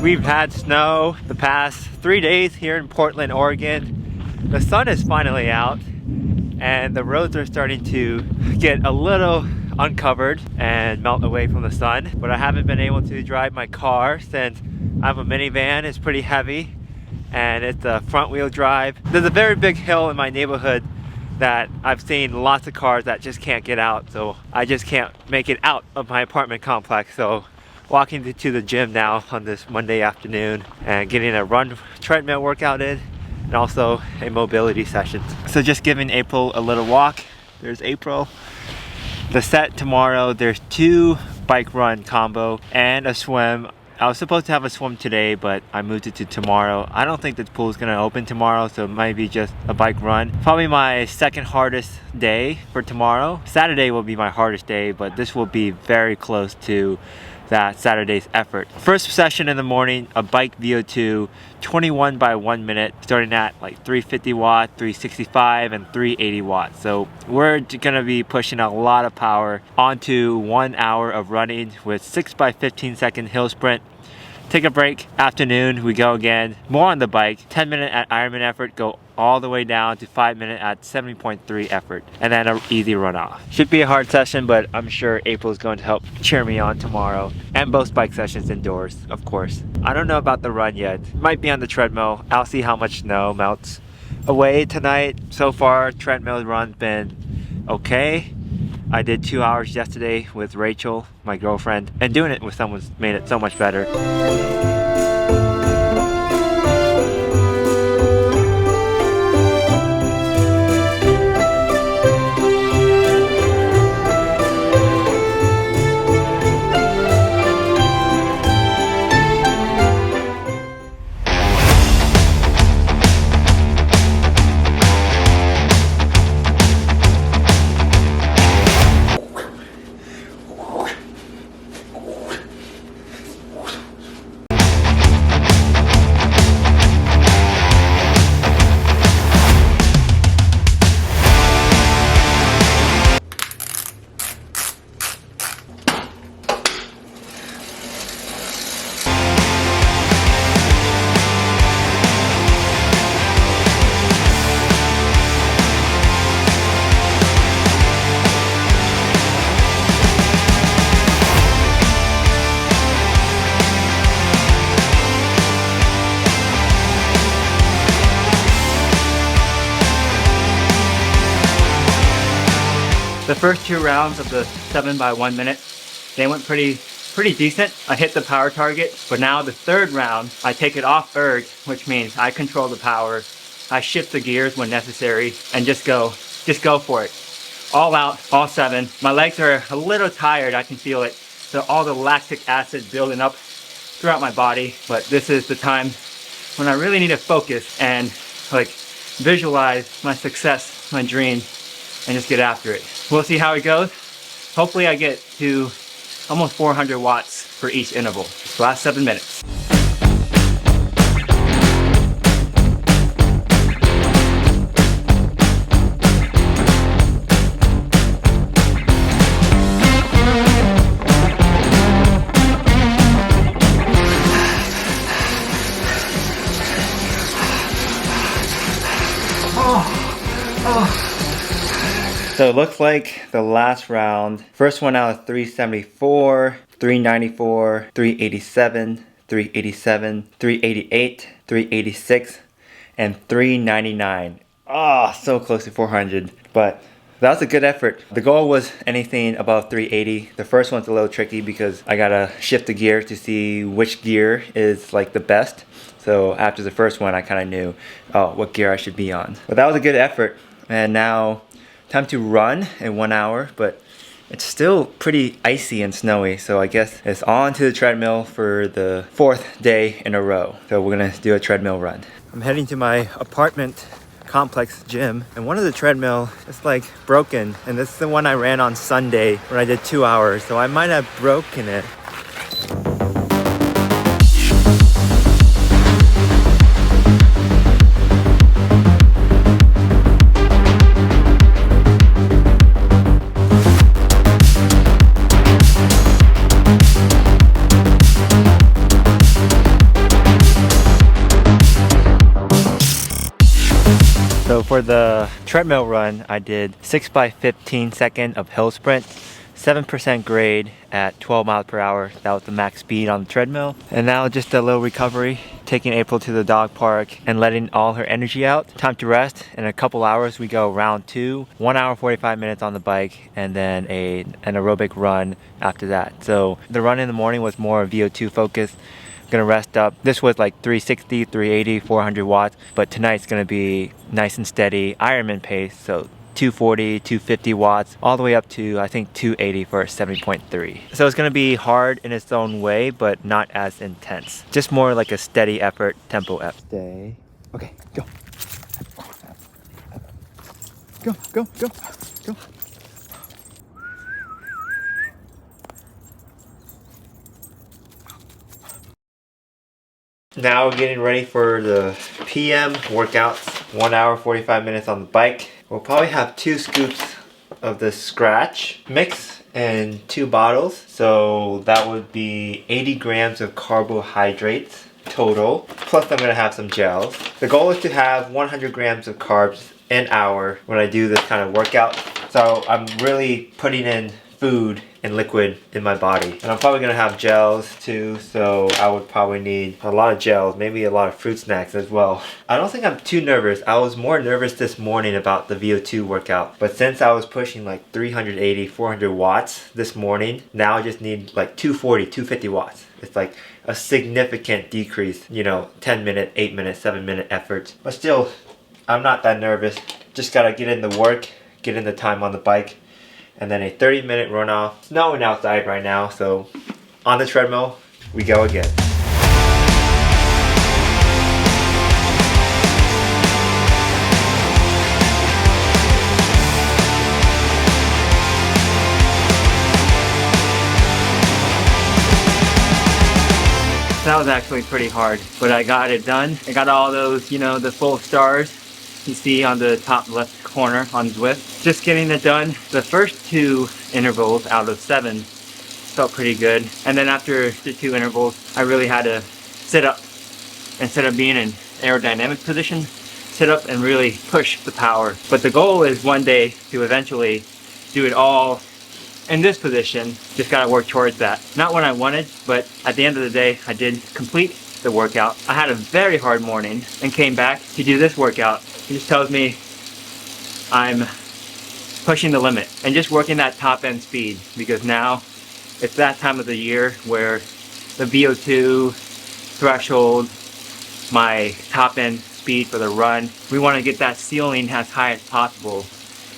We've had snow the past 3 days here in Portland, Oregon. The sun is finally out and the roads are starting to get a little uncovered and melt away from the sun. But I haven't been able to drive my car since I have a minivan. It's pretty heavy and it's a front wheel drive. There's a very big hill in my neighborhood that I've seen lots of cars that just can't get out, so I just can't make it out of my apartment complex. So walking to the gym now on this Monday afternoon and getting a run treadmill workout in and also a mobility session. So just giving April a little walk. There's April. The set tomorrow, there's 2 bike run combo and a swim. I was supposed to have a swim today, but I moved it to tomorrow. I don't think the pool is gonna open tomorrow, so it might be just a bike run. Probably my second hardest day for tomorrow. Saturday will be my hardest day, but this will be very close to that Saturday's effort. First session in the morning, a bike VO2, 21 by 1 minute, starting at like 350 watt, 365, and 380 watts. So we're gonna be pushing a lot of power onto 1 hour of running with 6 by 15 second hill sprint. Take a break, afternoon, we go again, more on the bike, 10 minute at Ironman effort, go all the way down to 5 minute at 70.3 effort, and then an easy run off. Should be a hard session, but I'm sure April is going to help cheer me on tomorrow, and both bike sessions indoors, of course. I don't know about the run yet, might be on the treadmill. I'll see how much snow melts away tonight. So far, treadmill run's been okay. I did 2 hours yesterday with Rachel, my girlfriend, and doing it with someone's made it so much better. The first 2 rounds of the 7 by 1 minute, they went pretty decent. I hit the power target, but now the 3rd round, I take it off erg, which means I control the power. I shift the gears when necessary and just go for it. All out, all 7. My legs are a little tired, I can feel it. So all the lactic acid building up throughout my body, but this is the time when I really need to focus and like visualize my success, my dream, and just get after it. We'll see how it goes. Hopefully I get to almost 400 watts for each interval. Last 7 minutes. So it looks like the last round, first one out of 374, 394, 387, 387, 388, 386, and 399. Oh, so close to 400, but that was a good effort. The goal was anything above 380. The first one's a little tricky because I gotta shift the gear to see which gear is like the best. So after the first one, I kind of knew what gear I should be on. But that was a good effort. And now time to run in 1 hour, but it's still pretty icy and snowy, so I guess it's on to the treadmill for the 4th day in a row. So we're gonna do a treadmill run. I'm heading to my apartment complex gym, and one of the treadmill is like broken, and this is the one I ran on Sunday when I did 2 hours, so I might have broken it. For the treadmill run, I did 6 by 15 second of hill sprint, 7% grade at 12 miles per hour. That was the max speed on the treadmill. And now just a little recovery, taking April to the dog park and letting all her energy out. Time to rest. In a couple hours, we go round 2, 1 hour 45 minutes on the bike, and then an aerobic run after that. So the run in the morning was more VO2 focused. Gonna rest up. This was like 360, 380, 400 watts, but tonight's gonna be nice and steady Ironman pace. So 240, 250 watts, all the way up to I think 280 for 70.3. So it's gonna be hard in its own way, but not as intense. Just more like a steady effort, tempo effort. Stay. Okay, go. Go, go, go, go. Now we're getting ready for the PM workouts. 1 hour 45 minutes on the bike. We'll probably have 2 scoops of the scratch mix and 2 bottles. So that would be 80 grams of carbohydrates total. Plus I'm gonna have some gels. The goal is to have 100 grams of carbs an hour when I do this kind of workout. So I'm really putting in food and liquid in my body. And I'm probably gonna have gels too, so I would probably need a lot of gels, maybe a lot of fruit snacks as well. I don't think I'm too nervous. I was more nervous this morning about the VO2 workout, but since I was pushing like 380, 400 watts this morning, now I just need like 240, 250 watts. It's like a significant decrease, you know, 10 minute, 8 minute, 7 minute efforts. But still, I'm not that nervous. Just gotta get in the work, get in the time on the bike, and then a 30-minute run off. It's snowing outside right now, so on the treadmill, we go again. That was actually pretty hard, but I got it done. I got all those, you know, the full stars you see on the top left corner on Zwift. Just getting it done. The first 2 intervals out of 7 felt pretty good. And then after the 2 intervals, I really had to sit up. Instead of being in aerodynamic position, sit up and really push the power. But the goal is one day to eventually do it all in this position. Just gotta work towards that. Not what I wanted, but at the end of the day, I did complete the workout. I had a very hard morning and came back to do this workout. It just tells me I'm pushing the limit and just working that top end speed, because now it's that time of the year where the VO2 threshold, my top end speed for the run, we want to get that ceiling as high as possible.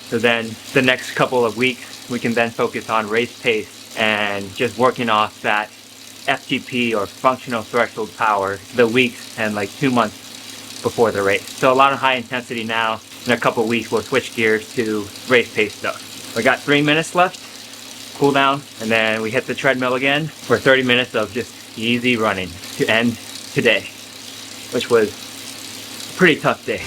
So then the next couple of weeks we can then focus on race pace and just working off that FTP or functional threshold power the weeks and like 2 months before the race. So a lot of high intensity now. In a couple weeks we'll switch gears to race pace stuff. We got 3 minutes left, cool down, and then we hit the treadmill again for 30 minutes of just easy running to end today, which was a pretty tough day.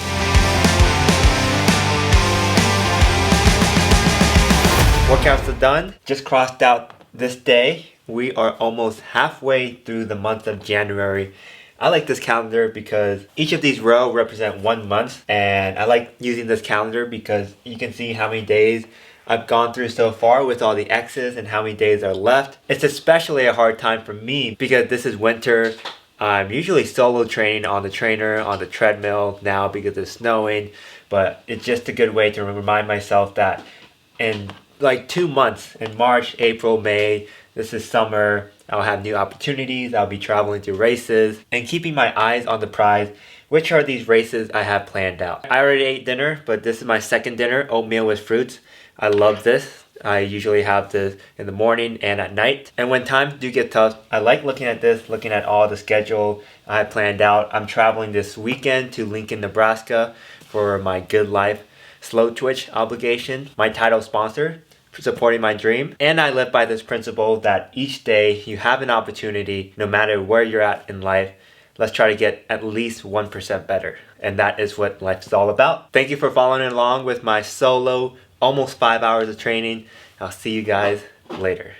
Workouts are done. Just crossed out this day. We are almost halfway through the month of January. I like this calendar because each of these rows represent 1 month, and I like using this calendar because you can see how many days I've gone through so far with all the X's and how many days are left. It's especially a hard time for me because this is winter. I'm usually solo training on the trainer, on the treadmill now because it's snowing, but it's just a good way to remind myself that in like 2 months, in March, April, May, this is summer, I'll have new opportunities, I'll be traveling to races, and keeping my eyes on the prize, which are these races I have planned out. I already ate dinner, but this is my second dinner, oatmeal with fruits. I love this. I usually have this in the morning and at night. And when times do get tough, I like looking at this, looking at all the schedule I have planned out. I'm traveling this weekend to Lincoln, Nebraska for my Good Life Slow Twitch obligation, my title sponsor, supporting my dream. And I live by this principle that each day you have an opportunity, no matter where you're at in life. Let's try to get at least 1% better. And that is what life is all about. Thank you for following along with my solo, almost 5 hours of training. I'll see you guys later.